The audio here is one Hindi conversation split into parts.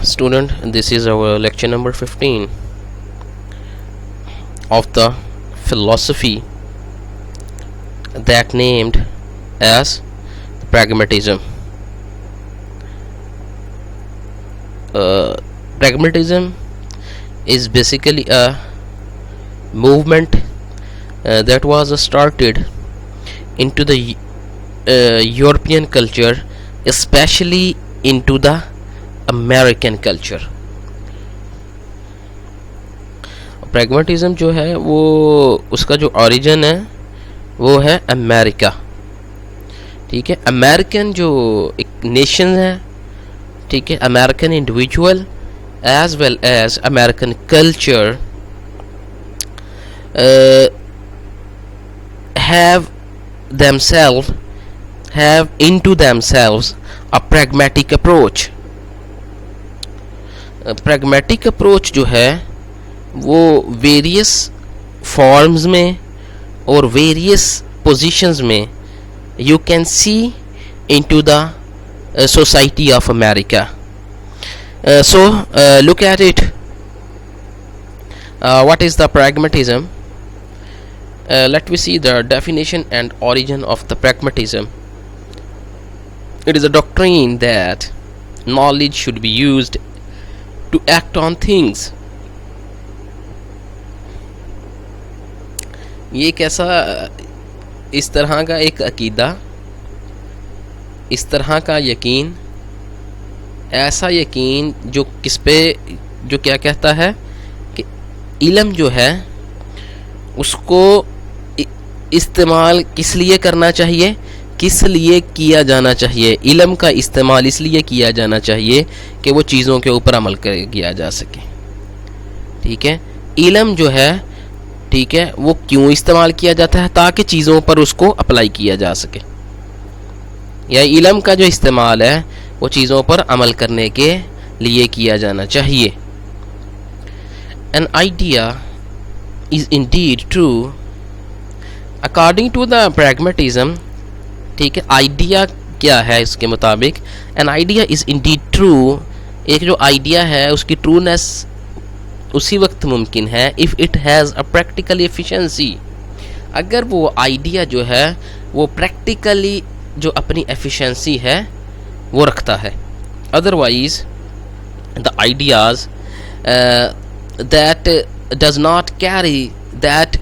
Student, this is our lecture number 15 of the philosophy that named as pragmatism. Pragmatism is basically a movement that was started into the European culture, especially into the American culture. Pragmatism जो है वो उसका जो ओरिजिन है वो है अमेरिका. ठीक है, अमेरिकन जो एक नेशन है, ठीक है, American individual as well as American culture have into themselves a pragmatic approach. Pragmatic approach जो है वो वेरियस फॉर्म्स में और वेरियस पोजीशंस में you can see into the society of America. So look at it. What is the pragmatism? Let we see the definition and origin of the pragmatism. It is a doctrine that knowledge should be used to act on things. ये कैसा इस तरह का एक अकीदा, इस तरह का यकीन, ऐसा यकीन जो किस पे जो क्या कहता है कि इल्म जो है उसको इस्तेमाल किस लिए करना चाहिए, किस लिए किया जाना चाहिए. इल्म का इस्तेमाल इसलिए किया जाना चाहिए कि वो चीज़ों के ऊपर अमल किया जा सके. ठीक है, इल्म जो है, ठीक है, वो क्यों इस्तेमाल किया जाता है? ताकि चीज़ों पर उसको अप्लाई किया जा सके. या इल्म का जो इस्तेमाल है वो चीज़ों पर अमल करने के लिए किया जाना चाहिए. An idea is indeed true according to the pragmatism. ठीक है, आइडिया क्या है इसके मुताबिक? An idea is Indeed true. एक जो आइडिया है उसकी ट्रूनेस उसी वक्त मुमकिन है if it has a practical efficiency. अगर वो आइडिया जो है वो प्रैक्टिकली जो अपनी एफिशिएंसी है वो रखता है. Otherwise the ideas that does not carry that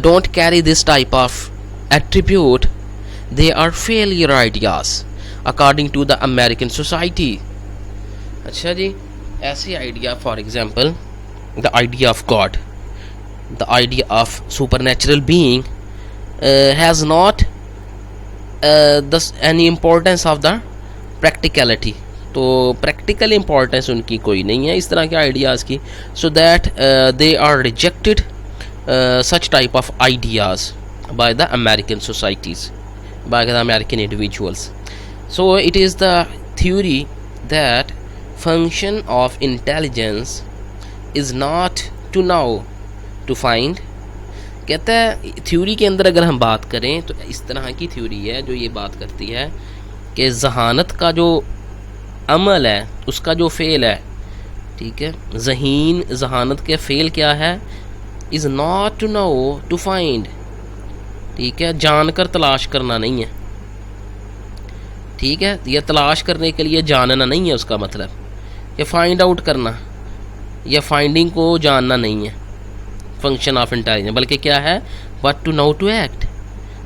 don't carry this type of attribute, they are failure ideas according to the American society. अच्छा जी, ऐसे idea for example the idea of God, the idea of supernatural being has not any importance of the practicality. तो प्रैक्टिकल इम्पोर्टेंस उनकी कोई नहीं है इस तरह के आइडियाज़ की. So that they are rejected such type of ideas by the American societies, by the American individuals. So it is the theory that function of intelligence is not to know, to find. कहता है थ्योरी के अंदर अगर हम बात करें तो इस तरह की थ्योरी है जो ये बात करती है कि जहानत का जो अमल है उसका जो फ़ेल है, ठीक है, जहानत के फ़ेल क्या है? Is not to know to find. ठीक है, जानकर तलाश करना नहीं है. ठीक है, यह तलाश करने के लिए जानना नहीं है उसका मतलब, ये फाइंड आउट करना या फाइंडिंग को जानना नहीं है फंक्शन ऑफ इंटेलिजेंस. बल्कि क्या है? But to know to act,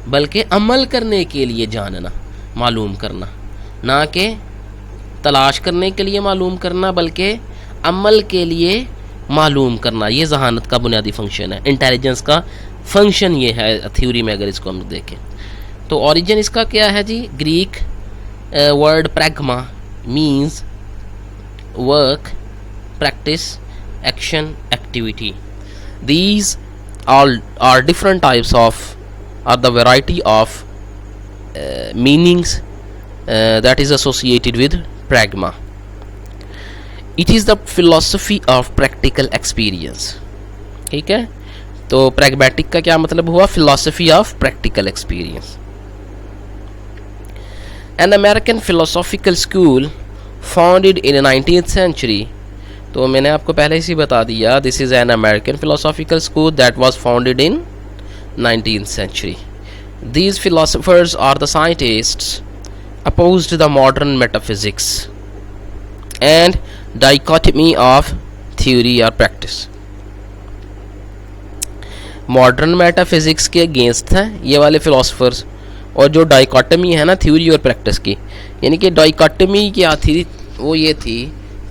बल्कि अमल करने के लिए जानना, मालूम करना, ना कि तलाश करने के लिए मालूम करना बल्कि अमल के लिए मालूम करना. ये जहानत का बुनियादी फंक्शन है, इंटेलिजेंस का फंक्शन ये है थ्योरी में अगर इसको हम देखें. तो ओरिजिन इसका क्या है जी? Greek word pragma means work, practice, action, activity. These are different types of or the variety of meanings that is associated with pragma. It is the philosophy of practical experience. ठीक है, तो pragmatic का क्या मतलब हुआ? philosophy of practical experience. An American philosophical school founded in 19th century. तो मैंने आपको पहले ही बता दिया, this is an American philosophical school that was founded in 19th century. These philosophers or the scientists opposed the modern metaphysics and dichotomy of theory or practice. Modern metaphysics के अगेंस्ट हैं ये वाले फिलोसफर्स, और जो डाइकोटमी है ना थ्योरी और प्रैक्टिस की, यानी कि डाइकोटमी क्या थी, वो ये थी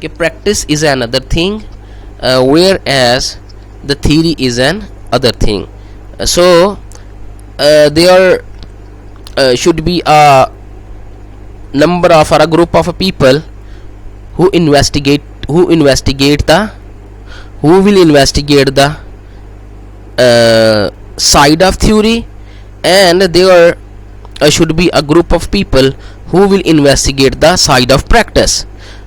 कि practice is another thing whereas the theory is another thing. So there should be a number of or a group of people who will investigate the side of theory, and there should be a group of people who will investigate the side of practice.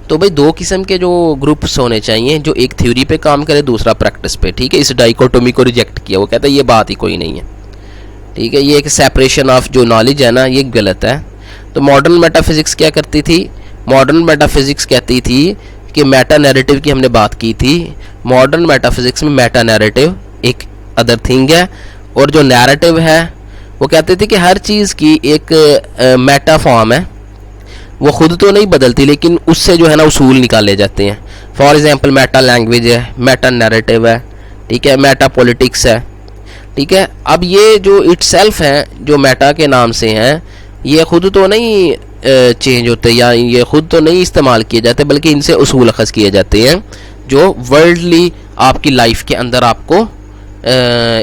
तो भाई दो किस्म के जो ग्रुप्स होने चाहिए, जो एक थ्योरी पे काम करे दूसरा प्रैक्टिस पे. ठीक है, इस डाइकोटोमी को रिजेक्ट किया. वो कहता है ये बात ही कोई नहीं है. ठीक है, ये एक सेपरेशन ऑफ जो नॉलेज है ना, ये गलत है. तो मॉडर्न मेटाफिजिक्स क्या करती थी? मॉडर्न मेटाफिजिक्स कहती थी कि मेटा नैरेटिव की हमने बात की थी. मॉडर्न मेटाफिजिक्स में मेटा नैरेटिव एक अदर थिंग है, और जो नैरेटिव है वो कहते थे कि हर चीज़ की एक मेटा फॉर्म है, वो खुद तो नहीं बदलती लेकिन उससे जो है ना उसूल निकाले जाते हैं. फॉर एग्जांपल मेटा लैंग्वेज है, मेटा नैरेटिव है, ठीक है, मेटा पॉलिटिक्स है. ठीक है, अब ये जो इटसेल्फ है, जो मेटा के नाम से हैं, ये खुद तो नहीं चेंज होते या ये खुद तो नहीं इस्तेमाल किए जाते, बल्कि इनसे उसूल अखज़ किए जाते हैं जो वर्ल्डली आपकी लाइफ के अंदर आपको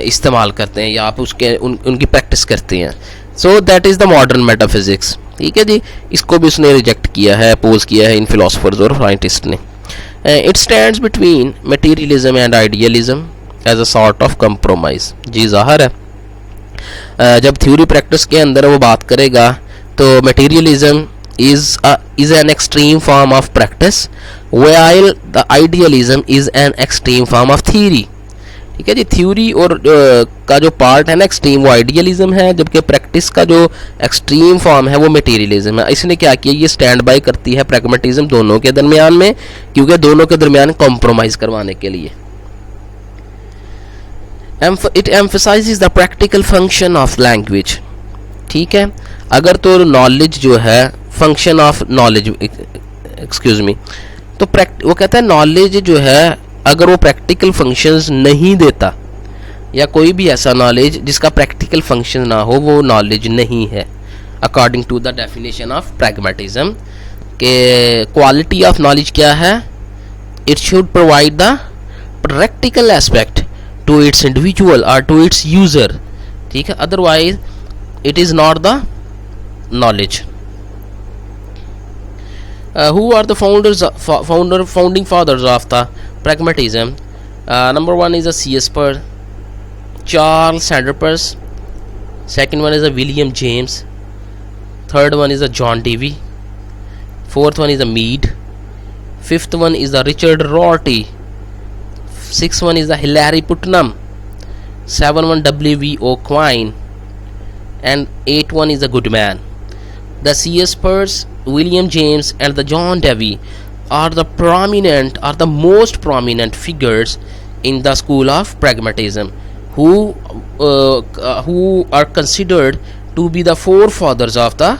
इस्तेमाल करते हैं या आप उसके उनकी प्रैक्टिस करते हैं. So that is the modern metaphysics. ठीक है जी, इसको भी उसने रिजेक्ट किया है, अपोज किया है इन फिलोसफर्स और साइंटिस्ट ने. It stands between materialism and idealism as a sort of compromise. जी ज़ाहिर है जब थ्योरी प्रैक्टिस के अंदर वो बात करेगा तो materialism is an extreme form of practice, while the idealism is an extreme form of theory. ठीक है जी, थ्योरी और का जो पार्ट है ना एक्सट्रीम, वो आइडियलिज्म है, जबकि प्रैक्टिस का जो एक्सट्रीम फॉर्म है वो मटेरियलिज्म है. इसने क्या किया, ये स्टैंड बाय करती है प्रैग्मेटिज्म दोनों के दरमियान में, क्योंकि दोनों के दरमियान कॉम्प्रोमाइज़ करवाने के लिए. It emphasises the practical function of language. ठीक है, अगर तो नॉलेज जो है function of knowledge, excuse me, तो वो कहता है नॉलेज जो है अगर वो प्रैक्टिकल फंक्शंस नहीं देता, या कोई भी ऐसा नॉलेज जिसका प्रैक्टिकल फंक्शन ना हो, वो नॉलेज नहीं है. According to the definition of pragmatism के क्वालिटी ऑफ नॉलेज क्या है? It should provide the practical aspect to its individual और टू इट्स यूज़र. ठीक है, otherwise it is not the knowledge. Who are the founding fathers of the pragmatism? Number one is a C.S. Peirce, Charles Sanders Peirce. Second one is a William James. Third one is a John Dewey. Fourth one is a Mead. Fifth one is a Richard Rorty. Sixth one is a Hilary Putnam. Seventh one W.V.O. Quine. And eighth one is a Goodman. The C.S. Peirce, William James and the John Dewey are the most prominent figures in the school of pragmatism, who are considered to be the forefathers of the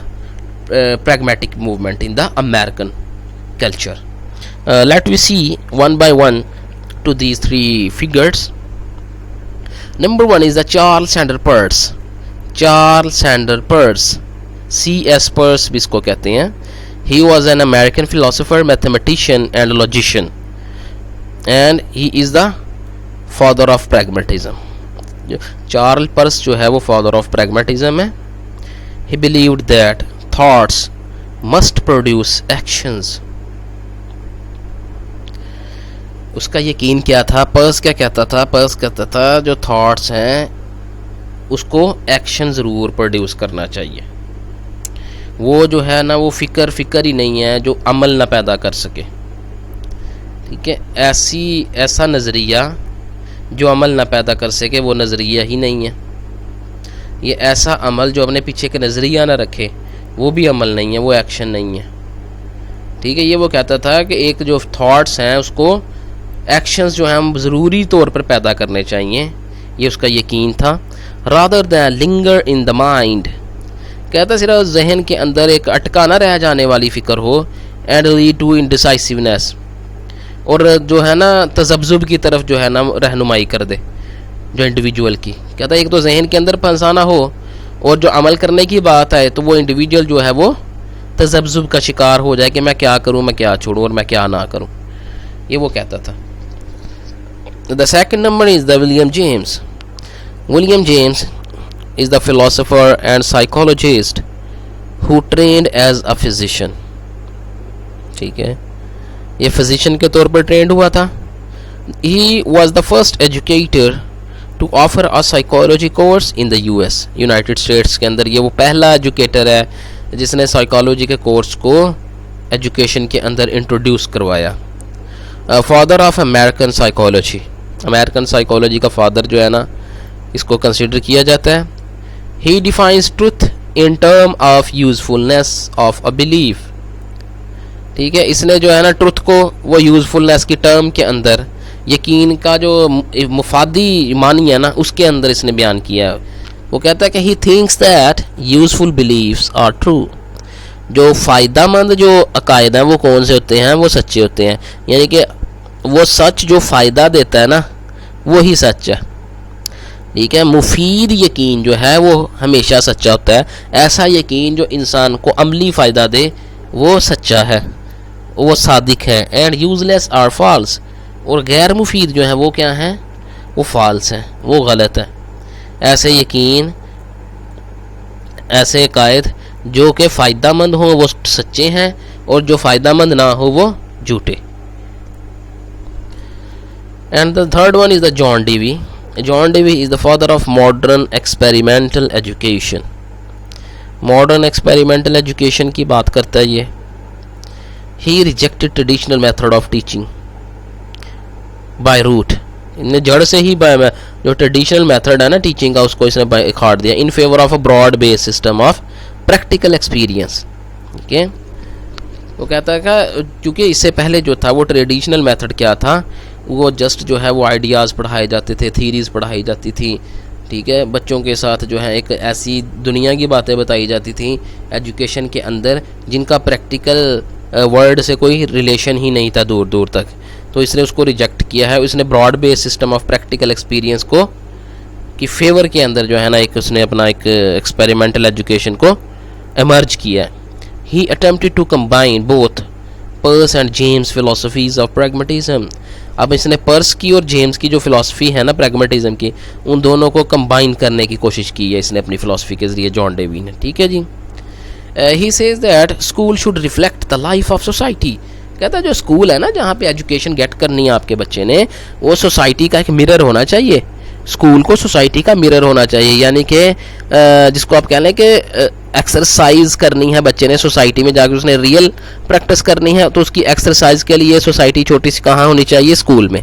pragmatic movement in the American culture. Let me see one by one to these three figures. Number one is the Charles Sanders Peirce. Charles Sanders Peirce, C.S. Peirce भी इसको कहते हैं. He was an American philosopher, mathematician and logician, and he is the father of pragmatism. Charles Peirce जो है वो father of pragmatism है. He believed that thoughts must produce actions. उसका यकीन क्या था? पर्स क्या कहता था? पर्स कहता था जो थॉट्स हैं उसको एक्शन ज़रूर प्रोड्यूस करना चाहिए. वो जो है ना वो फ़िक्र ही नहीं है जो अमल ना पैदा कर सके. ठीक है, ऐसा नज़रिया जो अमल ना पैदा कर सके वो नज़रिया ही नहीं है. ये ऐसा अमल जो अपने पीछे के नज़रिया ना रखे वो भी अमल नहीं है, वो एक्शन नहीं है. ठीक है, ये वो कहता था कि एक जो थॉट्स हैं उसको एक्शंस जो हैं हम ज़रूरी तौर पर पैदा करने चाहिए, ये उसका यकीन था। Rather than linger in the mind, कहता सिर्फ जहन के अंदर एक अटका ना रह जाने वाली फ़िक्र हो, एंड लीड टू इनडिसाइसिवनेस, और जो है ना तजब्जुब की तरफ जो है ना रहनुमाई कर दे जो इंडिविजुअल की। कहता एक तो जहन के अंदर फंसाना हो और जो अमल करने की बात है तो वो इंडिविजुअल जो है वो तजब्जुब का शिकार हो जाए कि मैं क्या करूं, मैं क्या छोड़ूं और मैं क्या ना करूं, ये वो कहता था। The second number is the William James. William James is the philosopher and psychologist who trained as a physician। ठीक है, ये फिजिशियन के तौर पर ट्रेंड हुआ था। He was the first educator to offer a psychology course in the US, United states के अंदर ये वो पहला एजुकेटर है जिसने साइकोलॉजी के कोर्स को एजुकेशन के अंदर इंट्रोड्यूस करवाया। Father of American psychology, American psychology का फादर जो है ना इसको कंसिडर किया जाता है। He defines truth in term of usefulness of a belief। ठीक है, इसने जो है ना ट्रुथ को वो यूजफुलनेस की टर्म के अंदर, यकीन का जो मुफादी मानी है ना उसके अंदर इसने बयान किया है। वो कहता है कि he thinks that useful beliefs are true। जो फ़ायदामंद जो अकायद हैं वो कौन से होते हैं, वो सच्चे होते हैं, यानी कि वो सच जो फ़ायदा देता है ना वो ही सच है। ठीक है, मुफीद यकीन जो है वो हमेशा सच्चा होता है। ऐसा यकीन जो इंसान को अमली फ़ायदा दे वो सच्चा है, वो सादिक है। एंड यूजलेस आर फॉल्स, और गैर मुफीद जो है वो क्या है, वो फॉल्स है, वो गलत है। ऐसे यकीन, ऐसे कायद जो कि फ़ायदामंद हो वो सच्चे हैं और जो फ़ायदामंद ना हो वो झूठे। And the third one is the John Dewey. John Dewey is the father of modern experimental education। Modern experimental education की बात करता है ये। He rejected traditional method of teaching by root। इन्हें जड़ से ही जो ट्रेडिशनल मेथड है ना टीचिंग का उसको इसने खाड़ दिया, in favour of a broad based system of practical experience. ठीक है, वो कहता है कि क्योंकि इससे पहले जो था वो ट्रेडिशनल मेथड क्या था, वो जस्ट जो है वो आइडियाज़ पढ़ाए जाते थे, थीरीज़ पढ़ाई जाती थी। ठीक है, बच्चों के साथ जो है एक ऐसी दुनिया की बातें बताई जाती थी एजुकेशन के अंदर जिनका प्रैक्टिकल वर्ल्ड से कोई रिलेशन ही नहीं था दूर दूर तक। तो इसने उसको रिजेक्ट किया है। इसने broad based system of practical experience को की फेवर के अंदर जो है ना एक उसने अपना एक एक्सपेरिमेंटल एजुकेशन को एमर्ज किया। He attempted to combine both Peirce and James philosophies of pragmatism. अब इसने पर्स की और जेम्स की जो फिलॉसफी है ना प्रैग्मेटिज्म की, उन दोनों को कंबाइन करने की कोशिश की है इसने अपनी फिलॉसफी के ज़रिए, जॉन डेवी ने। ठीक है जी। He says that school should reflect the life of society. कहता है जो स्कूल है ना जहाँ पे एजुकेशन गेट करनी है आपके बच्चे ने, वो सोसाइटी का एक मिरर होना चाहिए। स्कूल को सोसाइटी का मिरर होना चाहिए, यानी कि जिसको आप कह लें कि एक्सरसाइज करनी है बच्चे ने सोसाइटी में जाकर, उसने रियल प्रैक्टिस करनी है, तो उसकी एक्सरसाइज के लिए सोसाइटी छोटी सी कहाँ होनी चाहिए, स्कूल में।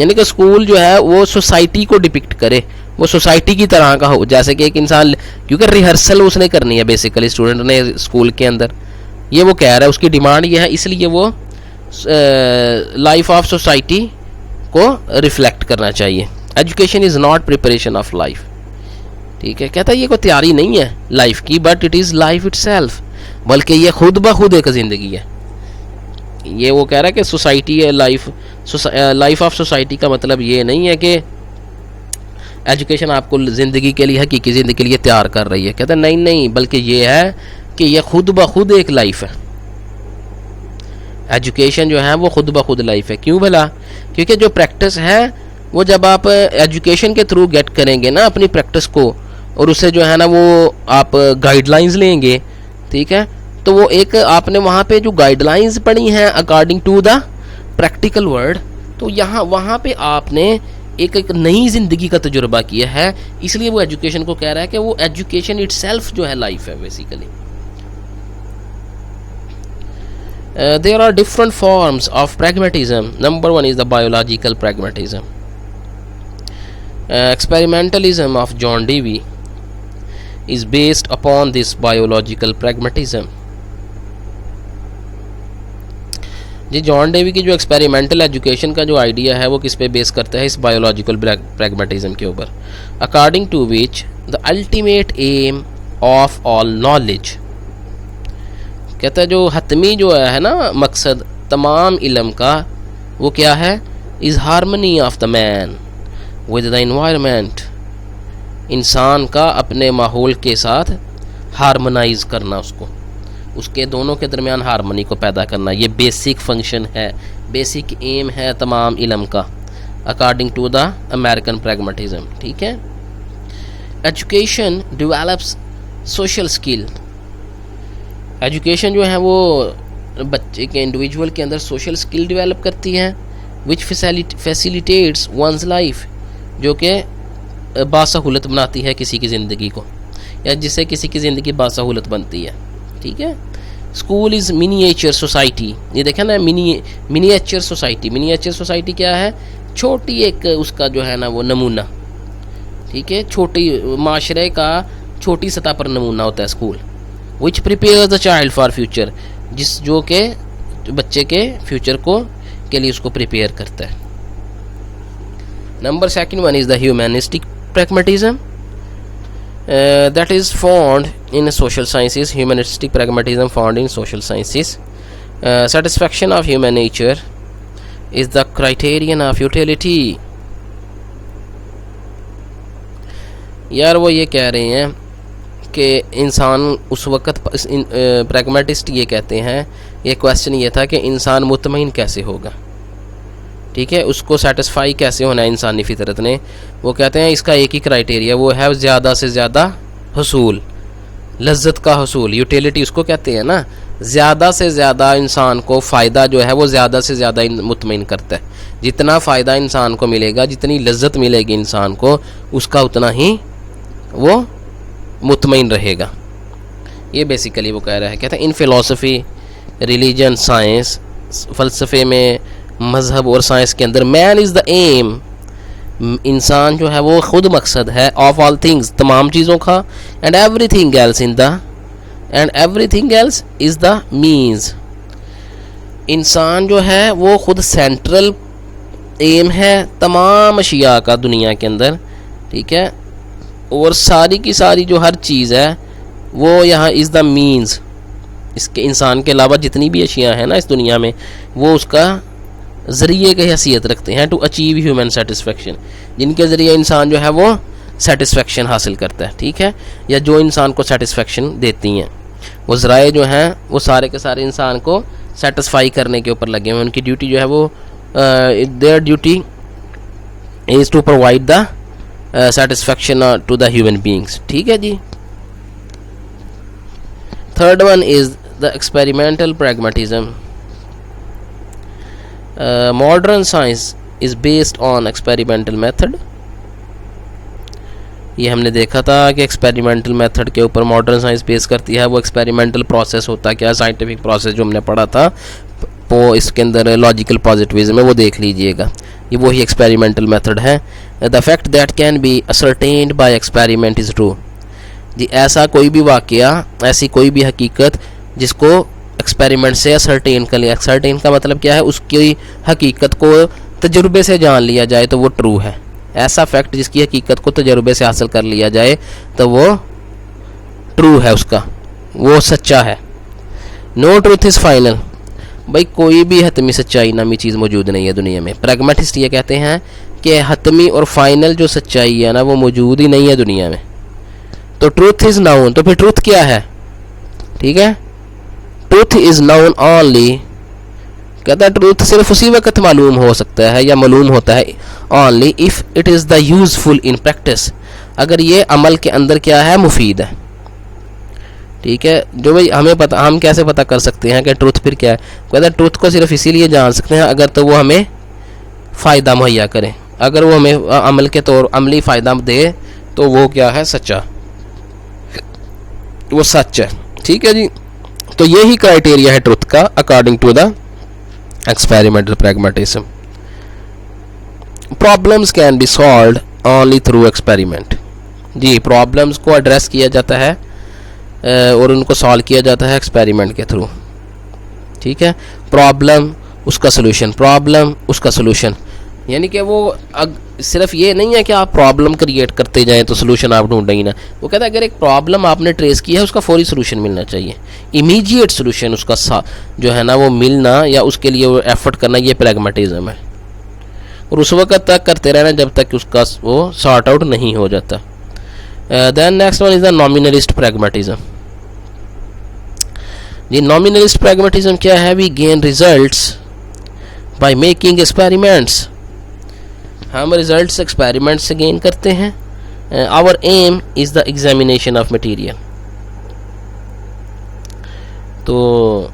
यानी कि स्कूल जो है वो सोसाइटी को डिपिक्ट करे, वो सोसाइटी की तरह का हो, जैसे कि एक इंसान, क्योंकि रिहर्सल उसने करनी है बेसिकली स्टूडेंट ने स्कूल के अंदर, ये वो कह रहा है, उसकी डिमांड ये है, इसलिए वो लाइफ ऑफ सोसाइटी को रिफ्लेक्ट करना चाहिए। Education is not preparation of life. ठीक है, कहता है ये कोई तैयारी नहीं है लाइफ की, but it is life itself, बल्कि ये खुद ब खुद एक ज़िंदगी है। ये वो कह रहा है कि सोसाइटी है लाइफ ऑफ सोसाइटी का मतलब ये नहीं है कि एजुकेशन आपको ज़िंदगी के लिए, हकीकी ज़िंदगी के लिए तैयार कर रही है। कहता है नहीं, बल्कि ये है कि ये खुद ब खुद एक लाइफ है। एजुकेशन जो है वो खुद ब खुद लाइफ है। क्यों भला? क्योंकि जो प्रैक्टिस है वो जब आप एजुकेशन के थ्रू गेट करेंगे ना अपनी प्रैक्टिस को, और उससे जो है ना वो आप गाइडलाइंस लेंगे, ठीक है, तो वो एक आपने वहाँ पे जो गाइडलाइंस पढ़ी हैं according to the practical world, तो यहाँ वहाँ पे आपने एक नई ज़िंदगी का तजुर्बा किया है। इसलिए वो एजुकेशन को कह रहा है कि वो एजुकेशन इटसेल्फ जो है लाइफ है basically. There are different forms of pragmatism. Number one is the biological pragmatism. Experimentalism of John Dewey is based upon this biological pragmatism. जी जॉन डेवी की जो एक्सपेरिमेंटल एजुकेशन का जो आइडिया है वो किस पे बेस करता है, इस बायोलॉजिकल प्रैग्मेटिज्म के ऊपर। According to which the ultimate aim of all knowledge, कहता है जो हतमी जो है ना मकसद तमाम इल्म का वो क्या है, is harmony of the man with the environment, इंसान का अपने माहौल के साथ हारमोनाइज करना, उसके दोनों के दरमियान हारमोनी को पैदा करना, ये बेसिक फंक्शन है, बेसिक एम है तमाम इल्म का, according to the American pragmatism. ठीक है। Education develops social skill, education जो है वो बच्चे के इंडिविजुअल के अंदर सोशल स्किल डेवलप करती है, विच फैसिलिटेट्स वंस लाइफ, जो कि बासहूलत बनाती है किसी की ज़िंदगी को, या जिससे किसी की ज़िंदगी बासहूलत बनती है। ठीक है। स्कूल इज़ मिनिएचर सोसाइटी, ये देखें ना, मिनिएचर सोसाइटी, मिनिएचर सोसाइटी क्या है, छोटी एक उसका जो है ना वो नमूना। ठीक है, छोटी माशरे का छोटी सतह पर नमूना होता है school. Which prepare the child for future, जिस जो के बच्चे के फ्यूचर को के लिए उसको प्रिपेयर करता है। Number second one is the humanistic pragmatism, that is found in social sciences. Humanistic pragmatism found in social sciences. Satisfaction of human nature is the criterion of utility. यार वो ये कह रहे हैं कि इंसान उस वक़्त प्रैग्मेटिस्ट ये कहते हैं, ये क्वेश्चन ये था कि इंसान मुतमईन कैसे होगा। ठीक है, उसको सेटिस्फाई कैसे होना है इंसानी फितरत ने। वो कहते हैं इसका एक ही क्राइटेरिया, वो है ज़्यादा से ज़्यादा हसूल, लज्जत का हसूल, यूटिलिटी उसको कहते हैं ना। ज़्यादा से ज़्यादा इंसान को फ़ायदा जो है वो ज़्यादा से ज़्यादा मुतमईन करता है। जितना फ़ायदा इंसान को मिलेगा, जितनी लज्जत मिलेगी इंसान को, उसका उतना ही वो मुतमईन रहेगा। ये बेसिकली वो कह रहा है। कहते हैं इन फ़िलासफ़ी, रिलीजन, साइंस, फ़लसफ़े में, मज़हब और साइंस के अंदर मैन इज़ द एम, इंसान जो है वो ख़ुद मकसद है, ऑफ ऑल थिंग्स, तमाम चीज़ों का, and everything else is the means, इंसान जो है वो ख़ुद सेंट्रल एम है तमाम अशिया का दुनिया के अंदर। ठीक है, और सारी की सारी जो हर चीज़ है वो यहाँ इज़ द मीन्स, इसके इंसान के अलावा जितनी भी अशिया हैं ना इस दुनिया में, वो उसका ज़रिए की हैसियत रखते हैं, टू अचीव ह्यूमन सेटिस्फेक्शन, जिनके ज़रिए इंसान जो है वो सेटिस्फेक्शन हासिल करता है। ठीक है, या जो इंसान को सेटिस्फेक्शन देती हैं, वो ज़राए जो हैं वो सारे के सारे इंसान को सेटिस्फाई करने के ऊपर लगे हुए। उनकी ड्यूटी जो है वो their duty is to provide the satisfaction to the human beings. ठीक है जी। Third one is the experimental pragmatism. Modern science is based on experimental method. ये हमने देखा था कि एक्सपेरिमेंटल मेथड के ऊपर मॉडर्न साइंस बेस करती है। वो एक्सपेरिमेंटल प्रोसेस होता है क्या, साइंटिफिक प्रोसेस जो हमने पढ़ा था वो इसके अंदर लॉजिकल पॉजिटिविज्म है, वो देख लीजिएगा, ये वही एक्सपेरिमेंटल मेथड है। The fact that can be ascertained by experiment is true, जी ऐसा कोई भी वाक़या, ऐसी कोई भी हकीकत जिसको एक्सपेरिमेंट से असरटेन कर लिया, असरटेन का मतलब क्या है, उसकी हकीकत को तजुर्बे से जान लिया जाए तो वो ट्रू है। ऐसा फैक्ट जिसकी हकीकत को तजुर्बे से हासिल कर लिया जाए तो वो ट्रू है, उसका वो सच्चा है। नो ट्रूथ इज़ फाइनल, भाई कोई भी हतमी सच्चाई नामी चीज़ मौजूद नहीं है दुनिया में। प्रैग्मेटिस्ट ये कहते हैं कि हतमी और फाइनल जो सच्चाई है ना वो मौजूद ही नहीं है दुनिया में। तो ट्रूथ इज़ नाउन, तो फिर ट्रूथ क्या है? ठीक है, ट्रूथ इज़ नाउन ओनली, कहता है ट्रूथ सिर्फ उसी वक्त मालूम हो सकता है या मालूम होता है only if it is the useful in practice, अगर ये अमल के अंदर क्या है, मुफीद है। ठीक है, जो भाई हमें पता, हम कैसे पता कर सकते हैं कि ट्रूथ फिर क्या है? कहता है ट्रूथ को सिर्फ इसीलिए जान सकते हैं अगर तो वो हमें फ़ायदा मुहैया करे, अगर वो हमें अमल के तौर अमली फ़ायदा दे तो वो क्या है, सच्चा, वो सच है। ठीक है जी, तो यही क्राइटेरिया है ट्रुथ का according to the experimental pragmatism. Problems can be solved only through experiment, जी प्रॉब्लम्स को एड्रेस किया जाता है और उनको सॉल्व किया जाता है एक्सपेरिमेंट के थ्रू। ठीक है, प्रॉब्लम उसका सोल्यूशन, प्रॉब्लम उसका सोल्यूशन। यानी कि वो सिर्फ ये नहीं है कि आप प्रॉब्लम क्रिएट करते जाएं तो सोल्यूशन आप ढूंढेंगे ना। वो कहता है अगर एक प्रॉब्लम आपने ट्रेस की है उसका फौरी सोल्यूशन मिलना चाहिए, इमीडिएट सोल्यूशन उसका जो है ना वो मिलना, या उसके लिए वो एफर्ट करना, ये प्रैग्मेटिज्म है। और उस वक्त तक करते रहना जब तक उसका वो सॉर्ट आउट नहीं हो जाता। Then next one is the nominalist pragmatism. जी नॉमिनलिस्ट प्रैग्मेटिज्म क्या है? We gain results by making experiments. हम रिजल्ट्स एक्सपेरिमेंट से गेन करते हैं। Our aim is the examination of material. तो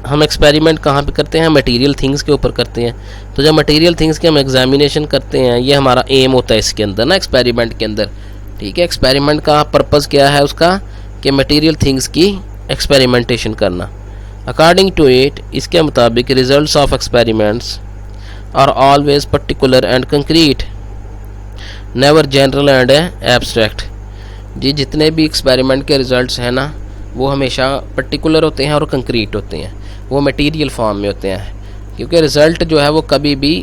हम एक्सपेरिमेंट कहाँ पे करते हैं? मटेरियल थिंग्स के ऊपर करते हैं। तो जब मटेरियल थिंग्स के हम एग्जामिनेशन करते हैं, ये हमारा एम होता है इसके अंदर ना, एक्सपेरिमेंट के अंदर। ठीक है, एक्सपेरिमेंट का पर्पज़ क्या है उसका? कि मटेरियल थिंग्स की एक्सपेरिमेंटेशन करना। अकॉर्डिंग टू इट, इसके मुताबिक results of experiments are always particular and concrete, never general and abstract. जी जितने भी एक्सपेरिमेंट के रिजल्ट्स हैं ना वो हमेशा पर्टिकुलर होते हैं और कंक्रीट होते हैं, वो मटेरियल फॉर्म में होते हैं। क्योंकि रिज़ल्ट जो है वो कभी भी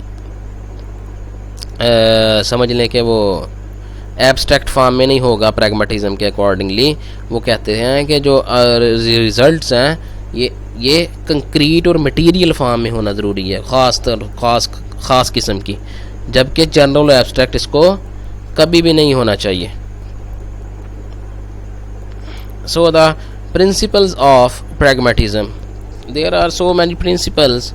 समझ लें कि वो एब्स्ट्रैक्ट फॉर्म में नहीं होगा। प्रैग्मेटिज्म के अकॉर्डिंगली वो कहते हैं कि जो रिज़ल्ट्स हैं ये कंक्रीट और मटेरियल फॉर्म में होना ज़रूरी है, ख़ास किस्म की, जबकि जनरल और एब्स्ट्रैक्ट इसको कभी भी नहीं होना चाहिए। So the principles of pragmatism, there are so many principles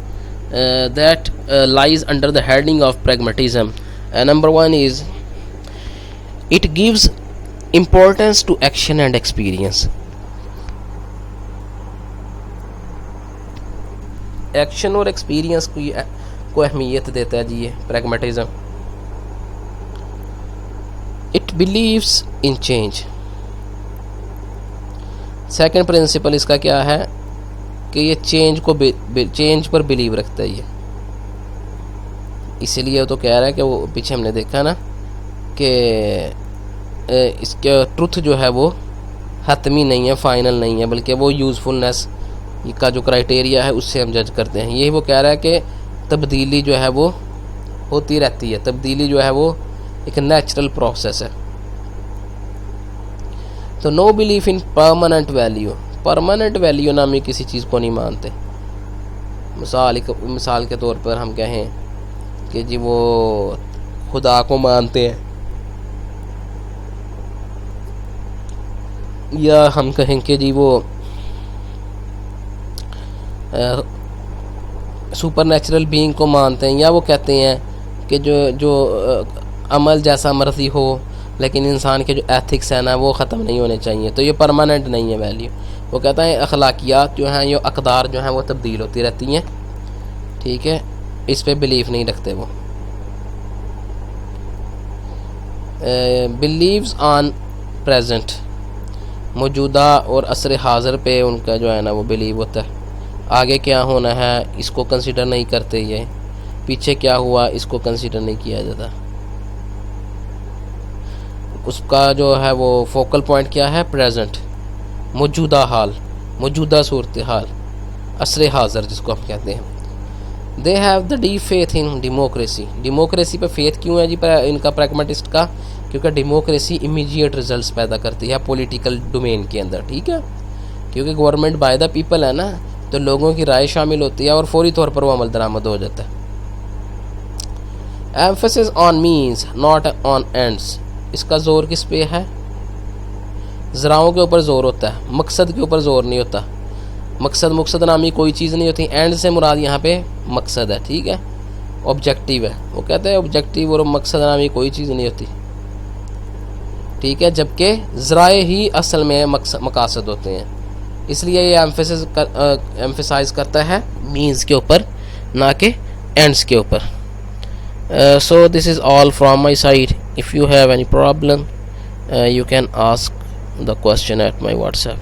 that lies under the heading of pragmatism. Number one is it gives importance to action and experience. Action और एक्सपीरियंस को अहमियत देता है जी ये प्रैग्मेटिज्म। It believes in change. Second principle इसका क्या है कि ये चेंज पर बिलीव रखता है ये, इसीलिए तो कह रहा है कि वो पीछे हमने देखा ना कि इसका ट्रुथ जो है वो हतमी नहीं है, फाइनल नहीं है, बल्कि वो यूज़फुलनेस का जो क्राइटेरिया है उससे हम जज करते हैं। यही वो कह रहा है कि तब्दीली जो है वो होती रहती है, तब्दीली जो है वो एक नेचुरल प्रोसेस है। तो no belief in permanent value, permanent value नामी किसी चीज़ को नहीं मानते। मिसाल के तौर पर हम कहें कि जी वो खुदा को मानते हैं, या हम कहें कि जी वो सुपर नेचुरल बीइंग को मानते हैं, या वो कहते हैं कि जो अमल जैसा मर्जी हो लेकिन इंसान के जो एथिक्स हैं ना वो ख़त्म नहीं होने चाहिए, तो ये परमानेंट नहीं है वैल्यू। वो कहता है अखलाकियात जो हैं, ये अक़दार जो हैं वो तब्दील होती रहती हैं। ठीक है, इस पे बिलीव नहीं रखते वो। बिलीव्स ऑन प्रेजेंट, मौजूदा और असर हाज़िर पे उनका जो है ना वो बिलीव होता है। आगे क्या होना है इसको कंसिडर नहीं करते, ये पीछे क्या हुआ इसको कंसिडर नहीं किया जाता। उसका जो है वो फोकल पॉइंट क्या है? प्रेजेंट, मौजूदा हाल, मौजूदा सूरत हाल, असर हाज़िर जिसको हम कहते हैं। They have the deep faith in democracy. Democracy पे फेथ क्यों है जी इनका प्रैग्मेटिस्ट का? क्योंकि डेमोक्रेसी इमीडिएट रिजल्ट्स पैदा करती है पॉलिटिकल डोमेन के अंदर। ठीक है, क्योंकि गवर्नमेंट बाय द पीपल है ना, तो लोगों की राय शामिल होती है और फौरी तौर पर वो अमल दरामद हो जाता है। Emphasis on means not on ends, इसका जोर किस पे है? ज़राओं के ऊपर जोर होता है, मकसद के ऊपर जोर नहीं होता। मकसद नामी कोई चीज़ नहीं होती। एंड से मुराद यहाँ पे मकसद है। ठीक है, ऑब्जेक्टिव है। वो कहते हैं ऑब्जेक्टिव और मकसद नामी कोई चीज़ नहीं होती। ठीक है, जबकि ज़राए ही असल में मकासद होते हैं, इसलिए ये एम्फेसाइज करता है मीन्स के ऊपर ना कि एंड्स के ऊपर। So this is all from my side. If you have any problem, you can ask the question at my WhatsApp.